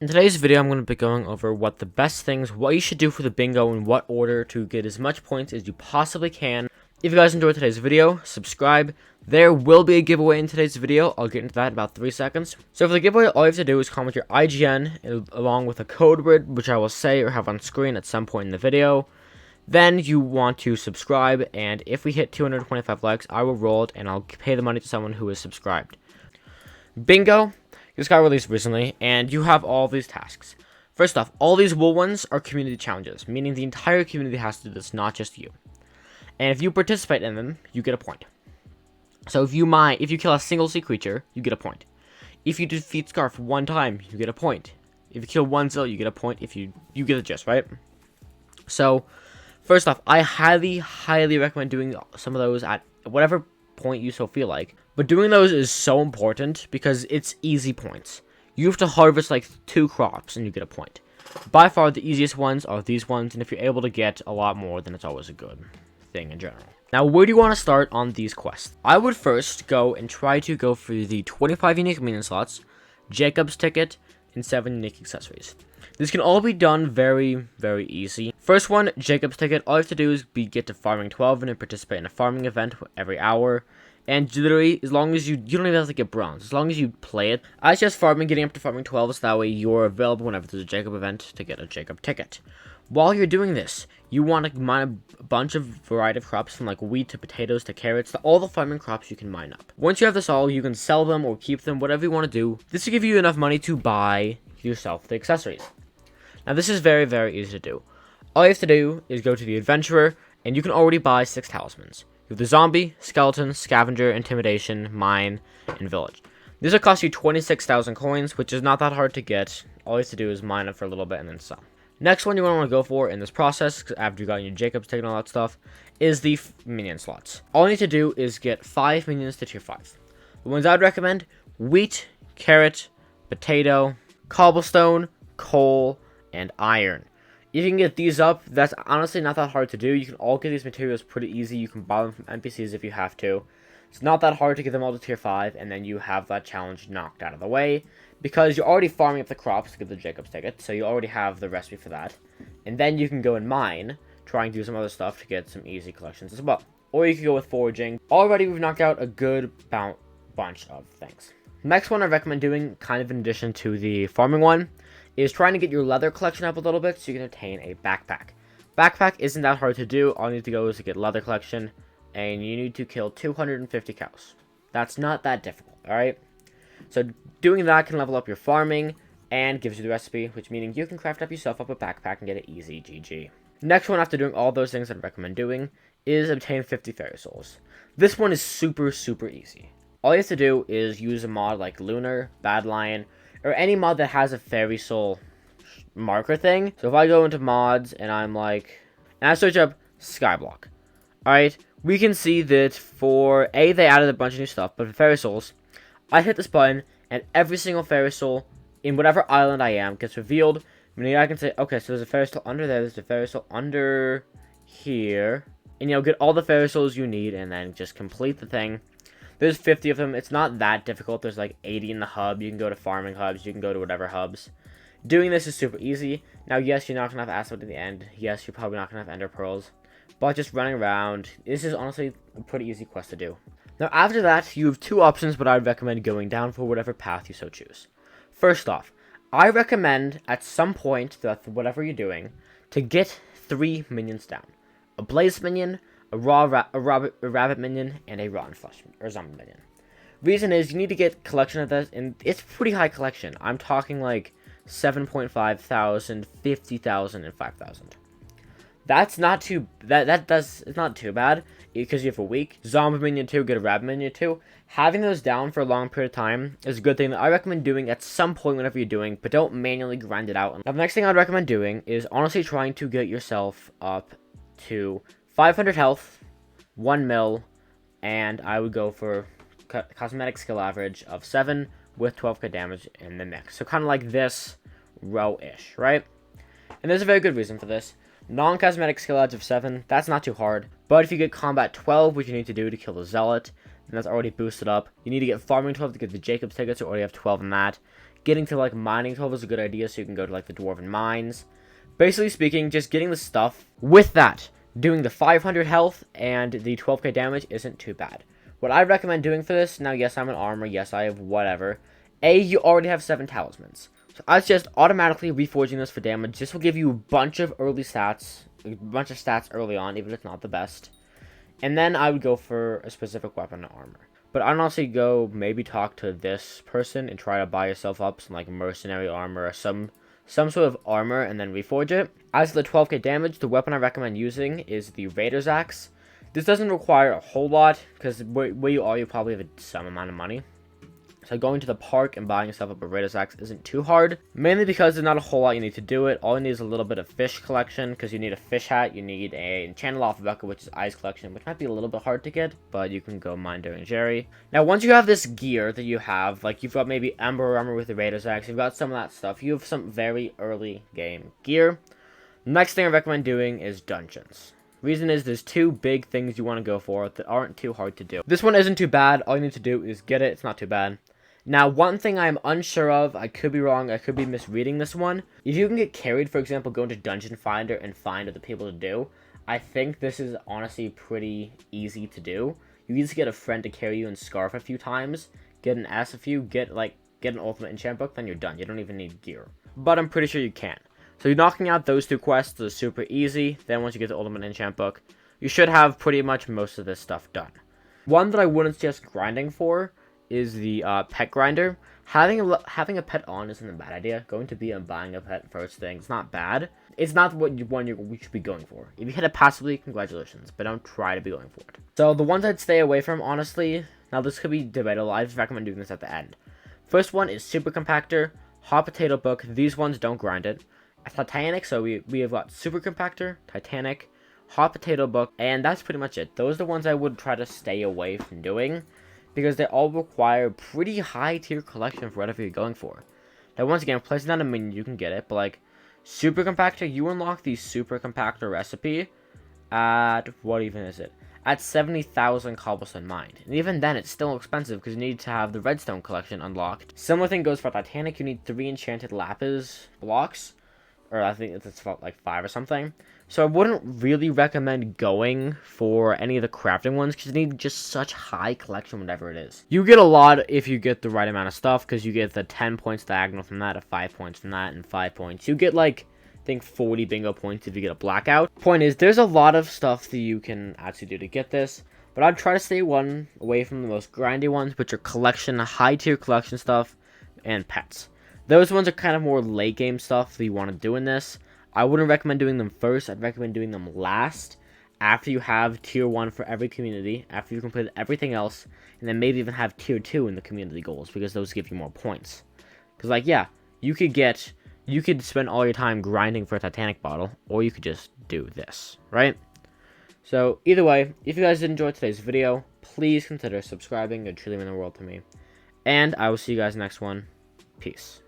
In today's video, I'm going to be going over what the best things, what you should do for the bingo, in what order to get as much points as you possibly can. If you guys enjoyed today's video, subscribe. There will be a giveaway in today's video. I'll get into that in about 3 seconds. So for the giveaway, all you have to do is comment your IGN along with a code word, which I will say or have on screen at some point in the video. Then you want to subscribe, and if we hit 225 likes, I will roll it and I'll pay the money to someone who is subscribed. Bingo. This got released recently, and you have all these tasks. First off, all these wool ones are community challenges, meaning the entire community has to do this, not just you. And if you participate in them, you get a point. So if you kill a single sea creature, you get a point. If you defeat Scarf one time, you get a point. If you kill one Zill, you get a point. If you get the gist, right? So, first off, I highly recommend doing some of those at whatever point you so feel like. But doing those is so important because it's easy points. You have to harvest like 2 crops and you get a point. By far the easiest ones are these ones, and if you're able to get a lot more, then it's always a good thing in general. Now, where do you want to start on these quests? I would first go and try to go for the 25 unique minion slots, Jacob's ticket, and 7 unique accessories. This can all be done very easy. First one, Jacob's ticket. All you have to do is get to farming 12 and participate in a farming event every hour. And literally, as long as you don't even have to get bronze. As long as you play it. I suggest getting up to farming 12, so that way you're available whenever there's a Jacob event to get a Jacob ticket. While you're doing this, you want to mine a bunch of variety of crops, from like wheat to potatoes to carrots to all the farming crops you can mine up. Once you have this all, you can sell them or keep them, whatever you want to do. This will give you enough money to buy yourself the accessories. Now, this is very easy to do. All you have to do is go to the adventurer, and you can already buy 6 talismans. You have the zombie, skeleton, scavenger, intimidation, mine, and village. These will cost you 26,000 coins, which is not that hard to get. All you have to do is mine it for a little bit and then sell. Next one you want to go for in this process, after you got your Jacob's ticket and all that stuff, is the minion slots. All you need to do is get 5 minions to tier 5. The ones I'd recommend: wheat, carrot, potato, cobblestone, coal, and iron. If you can get these up, that's honestly not that hard to do. You can all get these materials pretty easy. You can buy them from NPCs if you have to. It's not that hard to get them all to tier 5, and then you have that challenge knocked out of the way, because you're already farming up the crops to get the Jacob's ticket, so you already have the recipe for that. And then you can go and mine, trying to do some other stuff to get some easy collections as well. Or you can go with foraging. Already we've knocked out a good bunch of things. Next one I recommend doing, kind of in addition to the farming one, is trying to get your leather collection up a little bit so you can obtain a backpack. Backpack isn't that hard to do. All you need to go is to get leather collection, and you need to kill 250 cows. That's not that difficult, alright? So doing that can level up your farming and gives you the recipe, which meaning you can craft yourself up a backpack and get it easy GG. Next one, after doing all those things I'd recommend doing, is obtain 50 fairy souls. This one is super easy. All you have to do is use a mod like Lunar, Bad Lion, or any mod that has a fairy soul marker thing. So if I go into mods and I search up Skyblock, alright, we can see that for they added a bunch of new stuff, but for fairy souls, I hit this button and every single fairy soul in whatever island I am gets revealed. Meaning I can say, okay, so there's a fairy soul under there, there's a fairy soul under here, and get all the fairy souls you need and then just complete the thing. There's 50 of them. It's not that difficult. There's like 80 in the hub. You can go to farming hubs. You can go to whatever hubs. Doing this is super easy. Now, yes, you're not going to have Aspect at the end. Yes, you're probably not going to have Ender Pearls. But just running around, this is honestly a pretty easy quest to do. Now, after that, you have 2 options, but I'd recommend going down for whatever path you so choose. First off, I recommend at some point, whatever you're doing, to get 3 minions down. A Blaze minion, a rabbit minion, and a rotten flesh or zombie minion. Reason is you need to get collection of this, and it's pretty high collection. I'm talking like 7.5 thousand, 50,000, and 5,000. That's not too it's not too bad because you have a week. Zombie minion 2, get a rabbit minion 2. Having those down for a long period of time is a good thing that I recommend doing at some point whenever you're doing, but don't manually grind it out. Now, the next thing I'd recommend doing is honestly trying to get yourself up to 500 health, 1 mil, and I would go for cosmetic skill average of 7 with 12k damage in the mix. So kind of like this row-ish, right? And there's a very good reason for this. Non-cosmetic skill average of 7, that's not too hard. But if you get combat 12, which you need to do to kill the zealot, and that's already boosted up, you need to get farming 12 to get the Jacob's tickets, you already have 12 in that. getting to like mining 12 is a good idea, so you can go to like the dwarven mines. Basically speaking, just getting the stuff. With that, doing the 500 health and the 12k damage isn't too bad. What I recommend doing for this, now yes I'm an armor, yes I have whatever. You already have 7 talismans. So I suggest automatically reforging this for damage. This will give you a bunch of early stats, a bunch of stats early on, even if it's not the best. And then I would go for a specific weapon and armor. But I'd honestly go maybe talk to this person and try to buy yourself up some like mercenary armor or some sort of armor and then reforge it. As for the 12k damage, the weapon I recommend using is the Raider's Axe. This doesn't require a whole lot because where you are, you probably have some amount of money. So going to the park and buying yourself up a Raider's Axe isn't too hard. Mainly because there's not a whole lot you need to do it. All you need is a little bit of fish collection, because you need a fish hat, you need a enchanted lava bucket, which is ice collection, which might be a little bit hard to get, but you can go mine during Jerry. Now once you have this gear that you have, like you've got maybe Ember Armor with the Raider's Axe, you've got some of that stuff, you have some very early game gear. Next thing I recommend doing is dungeons. Reason is there's 2 big things you want to go for that aren't too hard to do. This one isn't too bad, all you need to do is get it, it's not too bad. Now, one thing I'm unsure of, I could be wrong, I could be misreading this one. If you can get carried, for example, go into Dungeon Finder and find other people to do, I think this is honestly pretty easy to do. You just get a friend to carry you and Scarf a few times, get an S a few, get an Ultimate Enchant Book, then you're done. You don't even need gear. But I'm pretty sure you can. So you're knocking out those 2 quests are super easy. Then once you get the Ultimate Enchant Book, you should have pretty much most of this stuff done. One that I wouldn't suggest grinding for is the pet grinder. Having a pet on isn't a bad idea. Going to be and buying a pet first thing, it's not bad. It's not what we should be going for. If you hit it passively, congratulations, but don't try to be going for it. So the ones I'd stay away from, honestly, now this could be debatable, I just recommend doing this at the end. First one is Super Compactor, Hot Potato Book. These ones don't grind it. Titanic, so we have got Super Compactor, Titanic, Hot Potato Book, and that's pretty much it. Those are the ones I would try to stay away from doing, because they all require pretty high tier collection for whatever you're going for. Now once again, placing down a minion, you can get it, but like Super Compactor, you unlock the Super Compactor recipe at, what even is it? At 70,000 cobblestone mined. And even then, it's still expensive because you need to have the redstone collection unlocked. Similar thing goes for Titanic, you need 3 enchanted lapis blocks, or I think it's about like 5 or something. So I wouldn't really recommend going for any of the crafting ones because you need just such high collection, whatever it is. You get a lot if you get the right amount of stuff, because you get the 10 points diagonal from that, 5 points from that, and 5 points. You get like, I think 40 bingo points if you get a blackout. Point is, there's a lot of stuff that you can actually do to get this, but I'd try to stay away from the most grindy ones, which are collection, high tier collection stuff, and pets. Those ones are kind of more late game stuff that you want to do in this. I wouldn't recommend doing them first. I'd recommend doing them last, after you have tier 1 for every community, after you've completed everything else, and then maybe even have tier 2 in the community goals, because those give you more points. Because like, yeah, you could spend all your time grinding for a Titanic bottle, or you could just do this, right? So either way, if you guys did enjoy today's video, please consider subscribing. It would truly mean the world to me. And I will see you guys next one. Peace.